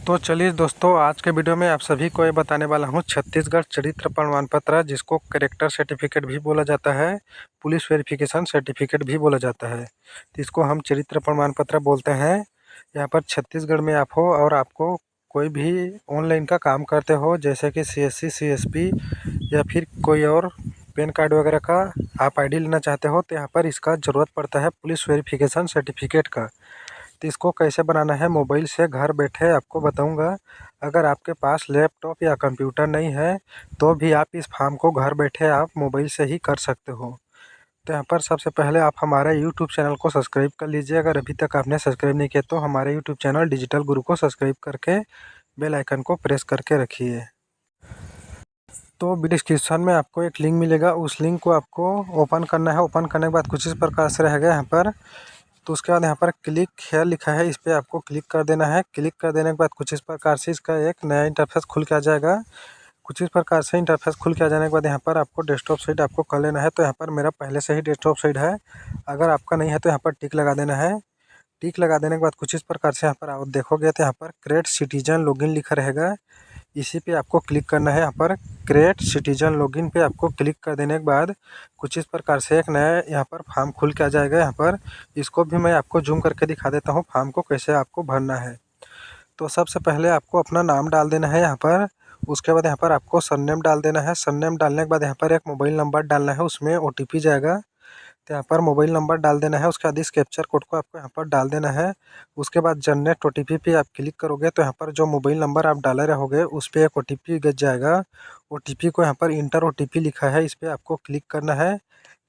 तो चलिए दोस्तों, आज के वीडियो में आप सभी को ये बताने वाला हूँ छत्तीसगढ़ चरित्र प्रमाण पत्र, जिसको कैरेक्टर सर्टिफिकेट भी बोला जाता है, पुलिस वेरिफिकेशन सर्टिफिकेट भी बोला जाता है। तो इसको हम चरित्र प्रमाण पत्र बोलते हैं। यहाँ पर छत्तीसगढ़ में आप हो और आपको कोई भी ऑनलाइन का काम करते हो, जैसे कि CSC CSP या फिर कोई और पैन कार्ड वगैरह का आप ID लेना चाहते हो, तो यहाँ पर इसका ज़रूरत पड़ता है पुलिस वेरिफिकेशन सर्टिफिकेट का। तो इसको कैसे बनाना है मोबाइल से घर बैठे आपको बताऊंगा। अगर आपके पास लैपटॉप या कंप्यूटर नहीं है तो भी आप इस फॉर्म को घर बैठे आप मोबाइल से ही कर सकते हो। तो यहाँ पर सबसे पहले आप हमारे यूट्यूब चैनल को सब्सक्राइब कर लीजिए। अगर अभी तक आपने सब्सक्राइब नहीं किया तो हमारे यूट्यूब चैनल डिजिटल गुरु को सब्सक्राइब करके बेल आइकन को प्रेस करके रखिए। तो डिस्क्रिप्शन में आपको एक लिंक मिलेगा, उस लिंक को आपको ओपन करना है। ओपन करने के बाद कुछ इस प्रकार से रहेगा यहाँ पर। तो उसके बाद यहाँ पर क्लिक हेयर लिखा है, इस पर आपको क्लिक कर देना है। क्लिक कर देने के बाद कुछ इस प्रकार से इसका एक नया इंटरफेस खुल के आ जाएगा। कुछ इस प्रकार से इंटरफेस खुल के आ जाने के बाद यहाँ पर आपको डेस्कटॉप साइड आपको कर लेना है। तो यहाँ पर मेरा पहले से ही डेस्कटॉप साइड है, अगर आपका नहीं है तो यहाँ पर टिक लगा देना है। टिक लगा देने के बाद कुछ इस प्रकार से यहाँ पर आप देखोगे तो यहाँ पर क्रिएट सिटीजन लॉगिन लिखा रहेगा, इसी पे आपको क्लिक करना है। यहाँ पर क्रिएट सिटीजन लॉगिन पे आपको क्लिक कर देने के बाद कुछ इस प्रकार से एक नया यहाँ पर फॉर्म खुल के आ जाएगा। यहाँ पर इसको भी मैं आपको जूम करके दिखा देता हूँ फॉर्म को कैसे आपको भरना है। तो सबसे पहले आपको अपना नाम डाल देना है यहाँ पर। उसके बाद यहाँ पर आपको सरनेम डाल देना है। सरनेम डालने के बाद यहाँ पर एक मोबाइल नंबर डालना है, उसमें OTP जाएगा। तो यहाँ पर मोबाइल नंबर डाल देना है। उसके बाद इस कैप्चर कोड को आपको यहाँ पर डाल देना है। उसके बाद जनरेट OTP पे आप क्लिक करोगे तो यहाँ पर जो मोबाइल नंबर आप डाले रहोगे उस पर एक OTP गज जाएगा। OTP को यहाँ पर इंटर OTP लिखा है, इस पर आपको क्लिक करना है।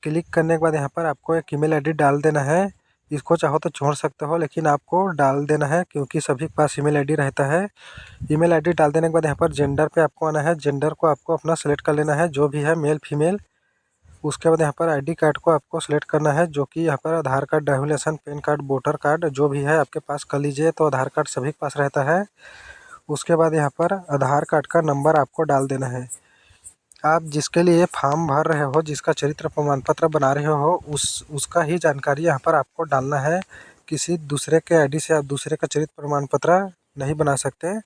क्लिक करने के बाद यहाँ पर आपको एक ईमेल ID डाल देना है। इसको चाहो तो छोड़ सकते हो, लेकिन आपको डाल देना है क्योंकि सभी के पास ईमेल ID रहता है। ईमेल ID डाल देने के बाद यहाँ पर जेंडर पे आपको आना है। जेंडर को आपको अपना सेलेक्ट कर लेना है, जो भी है मेल फीमेल। उसके बाद यहाँ पर ID कार्ड को आपको सेलेक्ट करना है, जो कि यहाँ पर Aadhaar card, driving license, PAN card, voter card जो भी है आपके पास कर लीजिए। तो आधार कार्ड सभी के पास रहता है। उसके बाद यहाँ पर आधार कार्ड का नंबर आपको डाल देना है। आप जिसके लिए फॉर्म भर रहे हो, जिसका चरित्र प्रमाण पत्र बना रहे हो, उसका ही जानकारी यहाँ पर आपको डालना है। किसी दूसरे के ID से आप दूसरे का चरित्र प्रमाण पत्र नहीं बना सकते।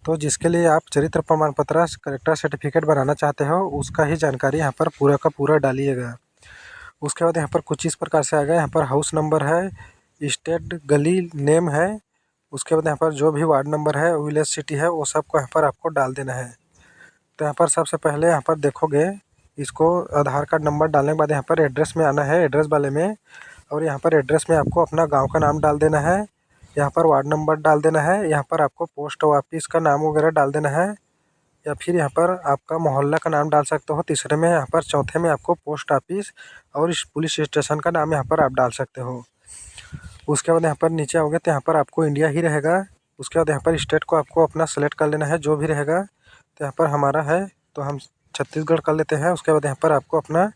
तो जिसके लिए आप चरित्र प्रमाण पत्र कैरेक्टर सर्टिफिकेट बनाना चाहते हो उसका ही जानकारी यहाँ पर पूरा का पूरा डालिएगा। उसके बाद यहाँ पर कुछ इस प्रकार से आ गया। यहाँ पर हाउस नंबर है, स्टेट गली नेम है। उसके बाद यहाँ पर जो भी वार्ड नंबर है, विलेज सिटी है, वो सब को यहाँ पर आपको डाल देना है। तो यहाँ पर सबसे पहले यहाँ पर देखोगे, इसको आधार कार्ड नंबर डालने के बाद यहाँ पर एड्रेस में आना है, एड्रेस वाले में। और यहाँ पर एड्रेस में आपको अपना गांव का नाम डाल देना है। यहाँ पर वार्ड नंबर डाल देना है। यहाँ पर आपको पोस्ट ऑफिस का नाम वगैरह डाल देना है, या फिर यहाँ पर आपका मोहल्ला का नाम डाल सकते हो तीसरे में। यहाँ पर चौथे में आपको पोस्ट ऑफिस और इस पुलिस स्टेशन का नाम यहाँ पर आप डाल सकते हो। उसके बाद यहाँ पर नीचे आओगे तो यहाँ पर आपको इंडिया ही रहेगा। उसके बाद यहाँ पर स्टेट को आपको अपना सेलेक्ट कर लेना है, जो भी रहेगा। तो यहाँ पर हमारा है तो हम छत्तीसगढ़ कर लेते हैं। उसके बाद यहाँ पर आपको अपना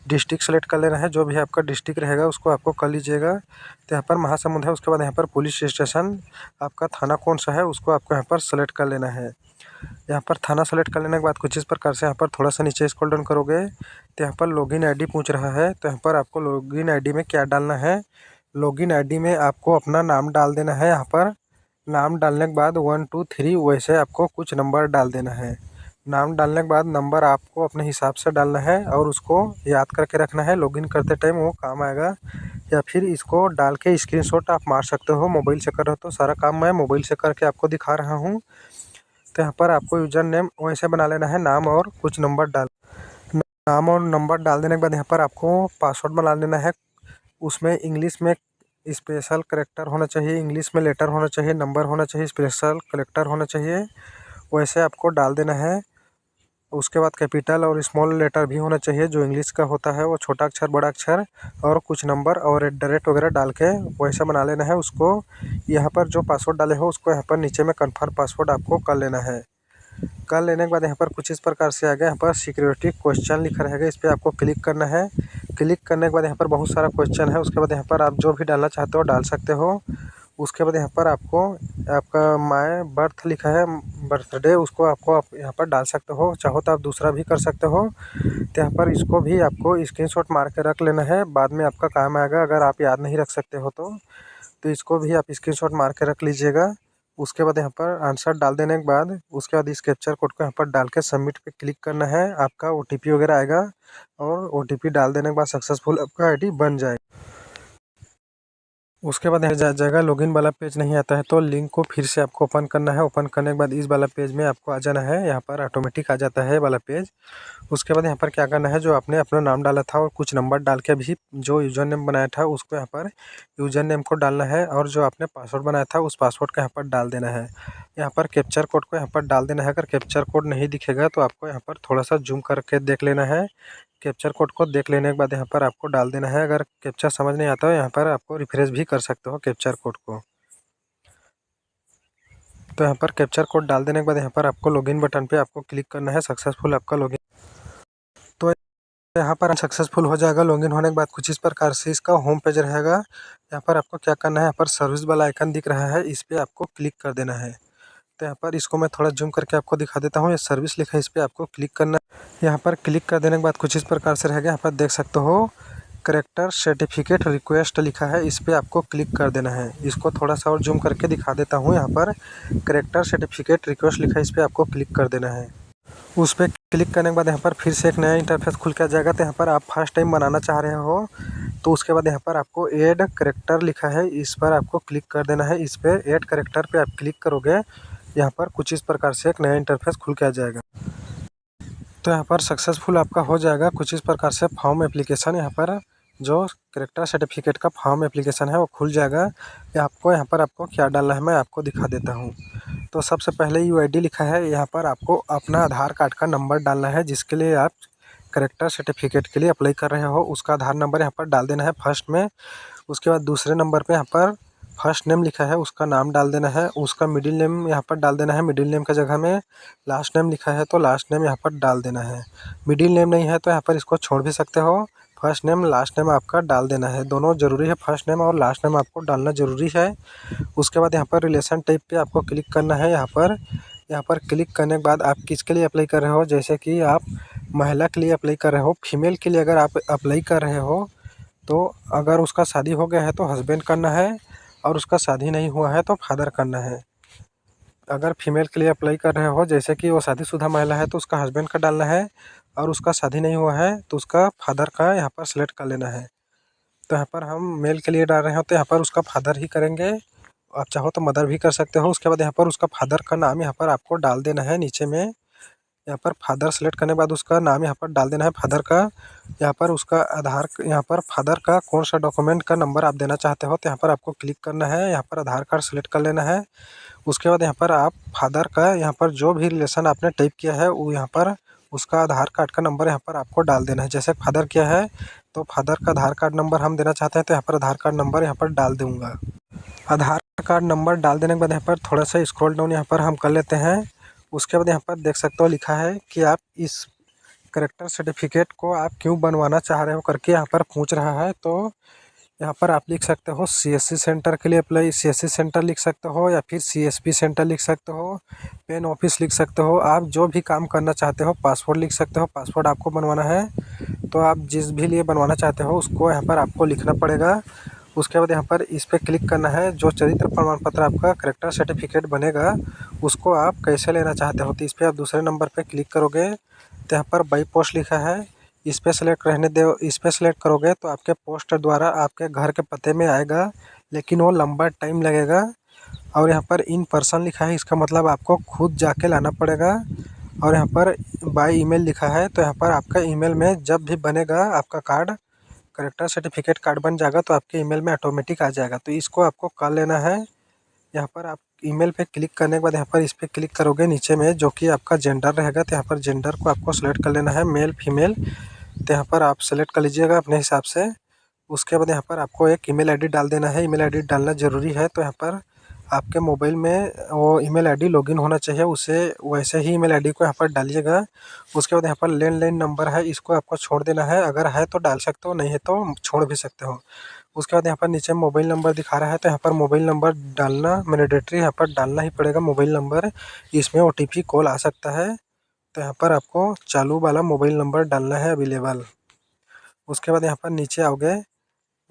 डिस्ट्रिक्ट सेलेक्ट कर लेना है, जो भी आपका डिस्ट्रिक्ट रहेगा उसको आपको कर लीजिएगा। तो यहाँ पर महासमुंद है। उसके बाद यहाँ पर पुलिस स्टेशन, आपका थाना कौन सा है उसको आपको यहाँ पर सेलेक्ट कर लेना है। यहाँ पर थाना सेलेक्ट कर लेने के बाद कुछ इस प्रकार से यहाँ पर थोड़ा सा नीचे स्क्रॉल डाउन करोगे तो यहाँ पर लॉगिन ID पूछ रहा है। तो यहाँ पर आपको लॉगिन ID में क्या डालना है, लॉगिन ID में आपको अपना नाम डाल देना है। यहाँ पर नाम डालने के बाद 1 2 3 वैसे आपको कुछ नंबर डाल देना है। नाम डालने के बाद नंबर आपको अपने हिसाब से डालना है और उसको याद करके रखना है, लॉगिन करते टाइम वो काम आएगा। या फिर इसको डाल के स्क्रीनशॉट आप मार सकते हो, मोबाइल से कर रहे हो तो सारा काम मैं मोबाइल से करके आपको दिखा रहा हूँ। तो यहाँ पर आपको यूजर नेम वैसे बना लेना है, नाम और कुछ नंबर नाम और नंबर डाल देने के बाद यहाँ पर आपको पासवर्ड बना लेना है। उसमें इंग्लिश में स्पेशल करेक्टर होना चाहिए, इंग्लिश में लेटर होना चाहिए, नंबर होना चाहिए, स्पेशल करेक्टर होना चाहिए, वैसे आपको डाल देना है। उसके बाद कैपिटल और स्मॉल लेटर भी होना चाहिए, जो इंग्लिश का होता है वो छोटा अक्षर बड़ा अक्षर, और कुछ नंबर और @ वगैरह डाल के वैसा बना लेना है उसको। यहाँ पर जो पासवर्ड डाले हो उसको यहाँ पर नीचे में कन्फर्म पासवर्ड आपको कर लेना है। कर लेने के बाद यहाँ पर कुछ इस प्रकार से आ गया। यहाँ पर सिक्योरिटी क्वेश्चन लिखा रहेगा, इस पर आपको क्लिक करना है। क्लिक करने के बाद यहाँ पर बहुत सारा क्वेश्चन है। उसके बाद यहाँ पर आप जो भी डालना चाहते हो डाल सकते हो। उसके बाद यहाँ पर आपको आपका माय बर्थ लिखा है, बर्थडे, उसको आपको आप यहाँ पर डाल सकते हो, चाहो तो आप दूसरा भी कर सकते हो। तो यहाँ पर इसको भी आपको स्क्रीनशॉट मार के रख लेना है, बाद में आपका काम आएगा अगर आप याद नहीं रख सकते हो तो इसको भी आप स्क्रीनशॉट मार के रख लीजिएगा। उसके बाद यहाँ पर आंसर डाल देने के बाद उसके बाद इस कैप्चर कोड को यहाँ पर डाल के सबमिट पे क्लिक करना है। आपका OTP वगैरह आएगा और OTP डाल देने के बाद सक्सेसफुल आपका ID बन जाएगा। उसके बाद यहाँ जाएगा लॉगिन वाला पेज नहीं आता है तो लिंक को फिर से आपको ओपन करना है। ओपन करने के बाद इस वाला पेज में आपको आ जाना है। यहाँ पर ऑटोमेटिक आ जाता है वाला पेज। उसके बाद यहाँ पर क्या करना है, जो आपने अपना नाम डाला था और कुछ नंबर डाल के भी जो यूज़र नेम बनाया था उसको यहाँ पर यूज़र नेम को डालना है और जो आपने पासवर्ड बनाया था उस पासवर्ड को यहाँ पर डाल देना है। यहाँ पर कैप्चर कोड को यहाँ पर डाल देना है। अगर कैप्चर कोड नहीं दिखेगा तो आपको यहाँ पर थोड़ा सा जूम करके देख लेना है। कैप्चर कोड को देख लेने के बाद यहाँ पर आपको डाल देना है। अगर कैप्चर समझ नहीं आता हो यहाँ पर आपको रिफ्रेश भी कर सकते हो कैप्चर कोड को। तो यहाँ पर कैप्चर कोड डाल देने के बाद यहाँ पर आपको लॉगिन बटन पे आपको क्लिक करना है। सक्सेसफुल आपका लॉगिन, तो यहाँ पर सक्सेसफुल हो जाएगा। लॉगिन होने के बाद कुछ इस प्रकार से इसका होम पेज रहेगा। यहाँ पर आपको क्या करना है, यहाँ पर सर्विस वाला आइकन दिख रहा है, इस पर आपको क्लिक कर देना है। तो यहाँ पर इसको मैं थोड़ा जूम करके आपको दिखा देता हूँ। ये सर्विस लिखा है, इस पर आपको क्लिक करना है। यहाँ पर क्लिक कर देने के बाद कुछ इस प्रकार से रहेगा। यहाँ पर देख सकते हो करेक्टर सर्टिफिकेट रिक्वेस्ट लिखा है, इस पर आपको क्लिक कर देना है। इसको थोड़ा सा और जूम करके दिखा देता हूँ। यहाँ पर करेक्टर सर्टिफिकेट रिक्वेस्ट लिखा है, इस पर आपको क्लिक कर देना है। उस पर क्लिक करने के बाद यहाँ पर फिर से एक नया इंटरफेस खुल के आ जाएगा। तो यहाँ पर आप फर्स्ट टाइम बनाना चाह रहे हो तो उसके बाद यहाँ पर आपको ऐड करेक्टर लिखा है, इस पर आपको क्लिक कर देना है। इस पर ऐड करेक्टर पे आप क्लिक करोगे, यहाँ पर कुछ इस प्रकार से एक नया इंटरफेस खुल के आ जाएगा। तो यहाँ पर सक्सेसफुल आपका हो जाएगा कुछ इस प्रकार से फॉर्म एप्लीकेशन। यहाँ पर जो करेक्टर सर्टिफिकेट का फॉर्म एप्लीकेशन है वो खुल जाएगा। यहाँ पर आपको क्या डालना है मैं आपको दिखा देता हूँ। तो सबसे पहले UID लिखा है, यहाँ पर आपको अपना आधार कार्ड का नंबर डालना है। जिसके लिए आप करेक्टर सर्टिफिकेट के लिए अप्लाई कर रहे हो उसका आधार नंबर यहाँ पर डाल देना है फर्स्ट में। उसके बाद दूसरे नंबर पे यहाँ पर फर्स्ट नेम लिखा है, उसका नाम डाल देना है। उसका मिडिल नेम यहाँ पर डाल देना है। मिडिल नेम की जगह में लास्ट नेम लिखा है तो लास्ट नेम यहाँ पर डाल देना है। मिडिल नेम नहीं है तो यहाँ पर इसको छोड़ भी सकते हो। फर्स्ट नेम लास्ट नेम आपका डाल देना है, दोनों ज़रूरी है। फर्स्ट नेम और लास्ट नेम आपको डालना ज़रूरी है। उसके बाद यहाँ पर रिलेशन टाइप पे आपको क्लिक करना है। यहाँ पर क्लिक करने के बाद आप किसके लिए अप्लाई कर रहे हो, जैसे कि आप महिला के लिए अप्लाई कर रहे हो। फीमेल के लिए अगर आप अप्लाई कर रहे हो तो अगर उसका शादी हो गया है तो हस्बैंड करना है और उसका शादी नहीं हुआ है तो फादर करना है। अगर फीमेल के लिए अप्लाई कर रहे हो, जैसे कि वो शादीशुदा महिला है तो उसका हस्बैंड का डालना है और उसका शादी नहीं हुआ है तो उसका फादर का यहाँ पर सेलेक्ट कर लेना है। तो यहाँ पर हम मेल के लिए डाल रहे हो तो यहाँ पर उसका फादर ही करेंगे। आप चाहो तो मदर भी कर सकते हो। उसके बाद यहाँ पर उसका फादर का नाम यहाँ पर आपको डाल देना है नीचे में। यहाँ पर फादर सेलेक्ट करने के बाद उसका नाम यहाँ पर डाल देना है फादर का। यहाँ पर उसका आधार, यहाँ पर फादर का कौन सा डॉक्यूमेंट का नंबर आप देना चाहते हो तो यहाँ पर आपको क्लिक करना है। यहाँ पर आधार कार्ड सेलेक्ट कर लेना है। उसके बाद यहाँ पर आप फादर का यहाँ पर जो भी रिलेशन आपने टाइप किया है वो यहाँ पर उसका आधार कार्ड का नंबर यहाँ पर आपको डाल देना है। जैसे फादर किया है तो फादर का आधार कार्ड नंबर हम देना चाहते हैं तो यहाँ पर आधार कार्ड नंबर यहाँ पर डाल दूँगा। आधार कार्ड नंबर डाल देने के बाद यहाँ पर थोड़ा सा स्क्रॉल डाउन यहाँ पर हम कर लेते हैं। उसके बाद यहाँ पर देख सकते हो लिखा है कि आप इस करेक्टर सर्टिफिकेट को आप क्यों बनवाना चाह रहे हो करके यहाँ पर पूछ रहा है। तो यहाँ पर आप लिख सकते हो CSC सेंटर के लिए अप्लाई, CSC सेंटर लिख सकते हो या फिर CSP सेंटर लिख सकते हो, पेन ऑफिस लिख सकते हो। आप जो भी काम करना चाहते हो, पासपोर्ट लिख सकते हो, पासपोर्ट आपको बनवाना है तो आप जिस भी लिए बनवाना चाहते हो उसको यहाँ पर आपको लिखना पड़ेगा। उसके बाद यहाँ पर इस पर क्लिक करना है। जो चरित्र प्रमाण पत्र आपका करेक्टर सर्टिफिकेट बनेगा उसको आप कैसे लेना चाहते हो तो इस पर आप दूसरे नंबर पर क्लिक करोगे तो यहाँ पर बाई पोस्ट लिखा है, इस पर सेलेक्ट रहने दो। इस पर सेलेक्ट करोगे तो आपके पोस्ट द्वारा आपके घर के पते में आएगा, लेकिन वो लंबा टाइम लगेगा। और यहाँ पर इन पर्सन लिखा है, इसका मतलब आपको खुद जाके लाना पड़ेगा। और यहाँ पर बाय ईमेल लिखा है तो यहाँ पर आपका ईमेल में जब भी बनेगा आपका कार्ड, करेक्टर सर्टिफिकेट कार्ड बन जाएगा तो आपके ईमेल में ऑटोमेटिक आ जाएगा। तो इसको आपको कर लेना है। यहाँ पर आप ईमेल पे क्लिक करने के बाद यहाँ पर इस पर क्लिक करोगे नीचे में जो कि आपका जेंडर रहेगा तो यहाँ पर जेंडर को आपको सेलेक्ट कर लेना है, मेल फीमेल। तो यहाँ पर आप सेलेक्ट कर लीजिएगा अपने हिसाब से। उसके बाद यहाँ पर आपको एक ईमेल आईडी डाल देना है। ईमेल आईडी डालना ज़रूरी है। तो यहाँ पर आपके मोबाइल में वो ईमेल आईडी लॉगिन होना चाहिए, उसे वैसे ही ईमेल आईडी को यहाँ पर डालिएगा। उसके बाद यहाँ पर लैंडलाइन नंबर है, इसको आपको छोड़ देना है। अगर है तो डाल सकते हो, नहीं है तो छोड़ भी सकते हो। उसके बाद यहाँ पर नीचे मोबाइल नंबर दिखा रहा है तो यहाँ पर मोबाइल नंबर डालना मैंडेटरी, यहाँ पर डालना ही पड़ेगा मोबाइल नंबर। इसमें OTP कॉल आ सकता है तो यहाँ पर आपको चालू वाला मोबाइल नंबर डालना है अवेलेबल। उसके बाद यहाँ पर नीचे आओगे।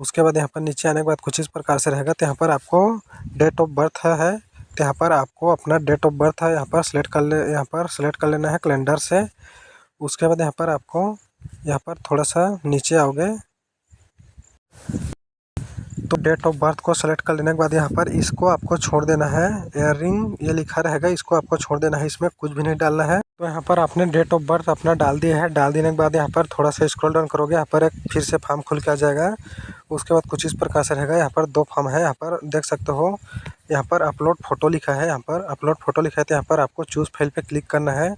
उसके बाद यहाँ पर नीचे आने के बाद कुछ इस प्रकार से रहेगा तो यहाँ पर आपको डेट ऑफ बर्थ है तो यहाँ पर आपको अपना डेट ऑफ बर्थ है यहाँ पर सेलेक्ट कर लेना है कैलेंडर से। उसके बाद यहाँ पर आपको यहाँ पर थोड़ा सा नीचे आओगे तो डेट ऑफ बर्थ को सेलेक्ट कर लेने के बाद यहाँ पर इसको आपको छोड़ देना है। इयररिंग ये लिखा रहेगा, इसको आपको छोड़ देना है, इसमें कुछ भी नहीं डालना है। तो यहाँ पर आपने डेट ऑफ बर्थ अपना डाल दिया है। डाल देने के बाद यहाँ पर थोड़ा सा स्क्रॉल डाउन करोगे, यहाँ पर एक फिर से फॉर्म खुल के आ जाएगा। उसके बाद कुछ इस प्रकार से रहेगा। यहाँ पर 2 फॉर्म है, यहाँ पर देख सकते हो। यहाँ पर अपलोड फोटो लिखा है, यहाँ पर अपलोड फोटो लिखा है, तो यहाँ पर आपको चूज़ फाइल पे क्लिक करना है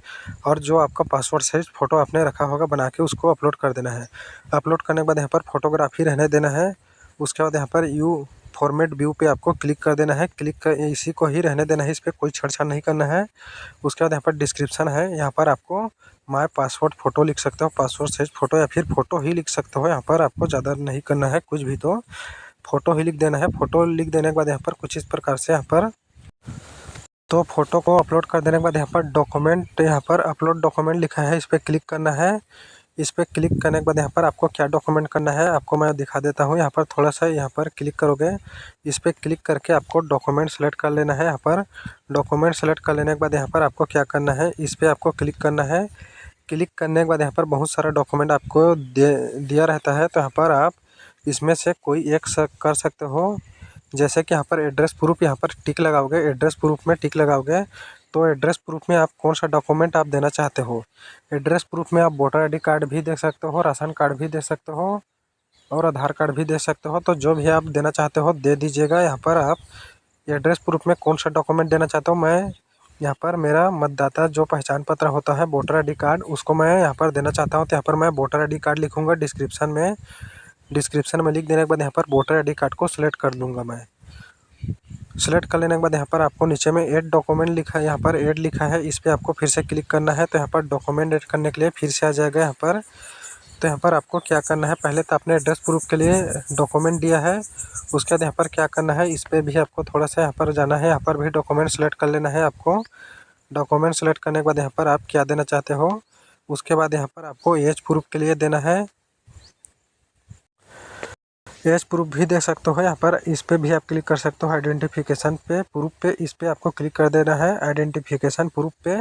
और जो आपका पासपोर्ट साइज फ़ोटो आपने रखा होगा बना के उसको अपलोड कर देना है। अपलोड करने के बाद यहाँ पर फोटोग्राफी रहने देना है। उसके बाद यहाँ पर यू फॉर्मेट व्यू पे आपको क्लिक कर देना है। इसी को ही रहने देना है, इस पर कोई छेड़छाड़ नहीं करना है। उसके बाद यहाँ पर डिस्क्रिप्शन है, यहाँ पर आपको माय पासपोर्ट फ़ोटो लिख सकते हो, पासपोर्ट साइज फ़ोटो या फिर फ़ोटो ही लिख सकते हो। यहाँ पर आपको ज़्यादा नहीं करना है कुछ भी, तो फ़ोटो ही लिख देना है। फ़ोटो लिख देने के बाद यहाँ पर कुछ इस प्रकार से यहाँ पर तो फ़ोटो को अपलोड कर देने के बाद यहाँ पर डॉक्यूमेंट, यहाँ पर अपलोड डॉक्यूमेंट लिखा है, इस पर क्लिक करना है। इस पर क्लिक करने के बाद यहाँ पर आपको क्या डॉक्यूमेंट करना है आपको मैं दिखा देता हूँ। यहाँ पर थोड़ा सा यहाँ पर क्लिक करोगे, इस पर क्लिक करके आपको डॉक्यूमेंट सेलेक्ट कर लेना है। यहाँ पर डॉक्यूमेंट सेलेक्ट कर लेने के बाद यहाँ पर आपको क्या करना है, इस पर आपको क्लिक करना है। क्लिक करने के बाद यहाँ पर बहुत सारा डॉक्यूमेंट आपको दिया रहता है, तो यहाँ पर आप इसमें से कोई एक कर सकते हो। जैसे कि यहाँ पर एड्रेस प्रूफ, यहाँ पर टिक लगाओगे, एड्रेस प्रूफ में टिक लगाओगे तो एड्रेस प्रूफ में आप कौन सा डॉक्यूमेंट आप देना चाहते हो। एड्रेस प्रूफ में आप वोटर आईडी कार्ड भी दे सकते हो, राशन कार्ड भी दे सकते हो और आधार कार्ड भी दे सकते हो। तो जो भी आप देना चाहते हो दे दीजिएगा। यहाँ पर आप एड्रेस प्रूफ में कौन सा डॉक्यूमेंट देना चाहते हो, मैं यहाँ पर मेरा मतदाता जो पहचान पत्र होता है वोटर आईडी कार्ड, उसको मैं यहाँ पर देना चाहता हूँ। तो यहाँ पर मैं वोटर आईडी कार्ड लिखूँगा। डिस्क्रिप्शन में लिख देने के बाद यहाँ पर वोटर आईडी कार्ड को सिलेक्ट कर लूँगा मैं। सेलेक्ट कर लेने के बाद यहाँ पर आपको नीचे में ऐड डॉक्यूमेंट लिखा है, यहाँ पर ऐड लिखा है, इस पर आपको फिर से क्लिक करना है। तो यहाँ पर डॉक्यूमेंट ऐड करने के लिए फिर से आ जाएगा यहाँ पर। तो यहाँ पर आपको क्या करना है, पहले तो आपने एड्रेस प्रूफ के लिए डॉक्यूमेंट दिया है, उसके बाद यहाँ पर क्या करना है, इस पर भी आपको थोड़ा सा यहाँ पर जाना है। यहाँ पर भी डॉक्यूमेंट सेलेक्ट कर लेना है आपको। डॉक्यूमेंट सेलेक्ट करने के बाद यहाँ पर आप क्या देना चाहते हो, उसके बाद यहाँ पर आपको एज प्रूफ के लिए देना है। एज प्रूफ भी दे सकते हो, यहाँ पर इस पर भी आप क्लिक कर सकते हो। आइडेंटिफिकेशन पे प्रूफ पे इस पर आपको क्लिक कर देना है, आइडेंटिफिकेशन प्रूफ पे।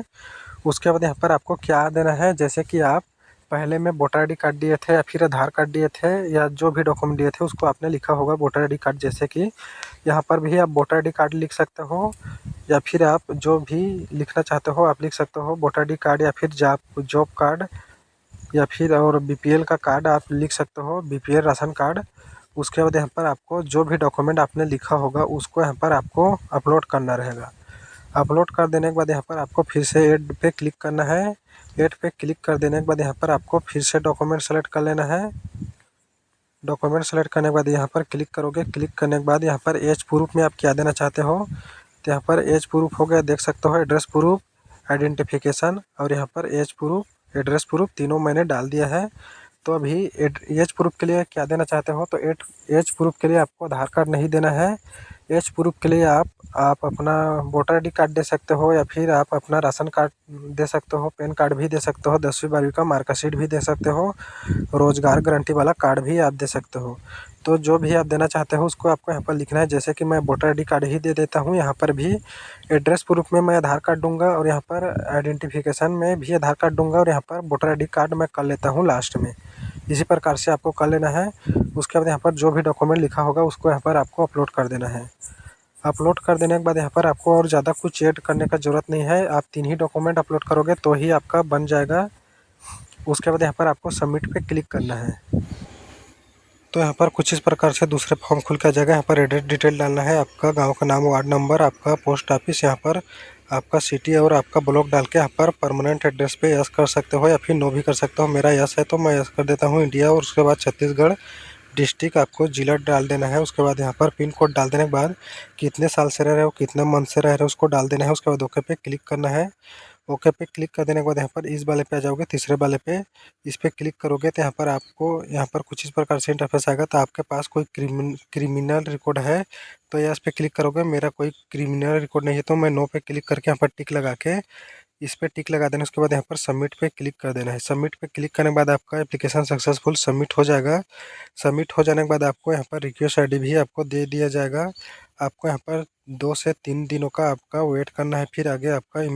उसके बाद यहाँ पर आपको क्या देना है, जैसे कि आप पहले में वोटर आईडी कार्ड दिए थे या फिर आधार कार्ड दिए थे या जो भी डॉक्यूमेंट दिए थे उसको आपने लिखा होगा वोटर आईडी कार्ड। जैसे कि यहाँ पर भी आप वोटर आईडी कार्ड लिख सकते हो या फिर आप जो भी लिखना चाहते हो आप लिख सकते हो। वोटर आईडी कार्ड या फिर जॉब कार्ड या फिर और बीपीएल का कार्ड आप लिख सकते हो, बीपीएल राशन कार्ड। उसके बाद यहाँ पर आपको जो भी डॉक्यूमेंट आपने लिखा होगा उसको यहाँ पर आपको अपलोड करना रहेगा। अपलोड कर देने के बाद यहाँ पर आपको फिर से ऐड पे क्लिक करना है। ऐड पे क्लिक कर देने के बाद यहाँ पर आपको फिर से डॉक्यूमेंट सेलेक्ट कर लेना है। डॉक्यूमेंट सेलेक्ट करने के बाद यहाँ पर क्लिक करोगे। क्लिक करने के बाद यहाँ पर एज प्रूफ में आप क्या देना चाहते हो, तो यहाँ पर एज प्रूफ हो गया, देख सकते हो। एड्रेस प्रूफ, आइडेंटिफिकेशन और यहाँ पर एज प्रूफ, एड्रेस प्रूफ तीनों मैंने डाल दिया है। तो अभी एज प्रूफ के लिए क्या देना चाहते हो, तो एज प्रूफ के लिए आपको आधार कार्ड नहीं देना है। एज प्रूफ के लिए आप अपना वोटर आईडी कार्ड दे सकते हो या फिर आप अपना राशन कार्ड दे सकते हो, पैन कार्ड भी दे सकते हो, 10वीं 12वीं का मार्कशीट भी दे सकते हो, रोजगार गारंटी वाला कार्ड भी आप दे सकते हो। तो जो भी आप देना चाहते हो उसको आपको यहाँ पर लिखना है। जैसे कि मैं वोटर आईडी कार्ड ही दे देता हूँ। यहाँ पर भी एड्रेस प्रूफ में मैं आधार कार्ड दूंगा और यहाँ पर आइडेंटिफिकेशन में भी आधार कार्ड दूंगा और यहाँ पर वोटर आईडी कार्ड मैं कर लेता हूँ लास्ट में। इसी प्रकार से आपको कर लेना है। उसके बाद यहाँ पर जो भी डॉक्यूमेंट लिखा होगा उसको यहाँ पर आपको अपलोड कर देना है। अपलोड कर देने के बाद यहाँ पर आपको और ज़्यादा कुछ ऐड करने का ज़रूरत नहीं है। आप 3 ही डॉक्यूमेंट अपलोड करोगे तो ही आपका बन जाएगा। उसके बाद यहाँ पर आपको सबमिट पे क्लिक करना है। तो यहाँ पर कुछ इस प्रकार से दूसरे फॉर्म खुल के आ जाएगा। यहाँ पर एड्रेस डिटेल डालना है, आपका गांव का नाम, वार्ड नंबर, आपका पोस्ट ऑफिस, यहाँ पर आपका सिटी और आपका ब्लॉक डाल के यहाँ पर परमानेंट एड्रेस पे यस कर सकते हो या फिर नो भी कर सकते हो। मेरा यस है तो मैं यस कर देता हूँ, इंडिया। और उसके बाद छत्तीसगढ़ डिस्ट्रिक्ट आपको जिला डाल देना है। उसके बाद यहाँ पर पिन कोड डाल देने के बाद कितने साल से रह रहे हो, कितने मंथ से रह रहे हो उसको डाल देना है। उसके बाद ओके पे क्लिक करना है। ओके पे क्लिक कर देने के बाद यहाँ पर इस वाले पे आ जाओगे, तीसरे वाले पे इस पे क्लिक करोगे तो यहाँ पर आपको यहाँ पर कुछ इस प्रकार से इंटरफेस आएगा। तो आपके पास कोई क्रिमिनल रिकॉर्ड है तो यस पे क्लिक करोगे। मेरा कोई क्रिमिनल रिकॉर्ड नहीं है तो मैं नो पे क्लिक करके यहाँ पर टिक लगा के इस पे टिक लगा देना। उसके बाद यहाँ पर सबमिट पे क्लिक कर देना है। सबमिट पे क्लिक करने के बाद आपका एप्लीकेशन सक्सेसफुल सबमिट हो जाएगा। सबमिट हो जाने के बाद आपको यहाँ पर रिक्वेस्ट आईडी भी आपको दे दिया जाएगा। आपको यहाँ पर 2 से 3 दिनों का आपका वेट करना है, फिर आगे आपका ईमेल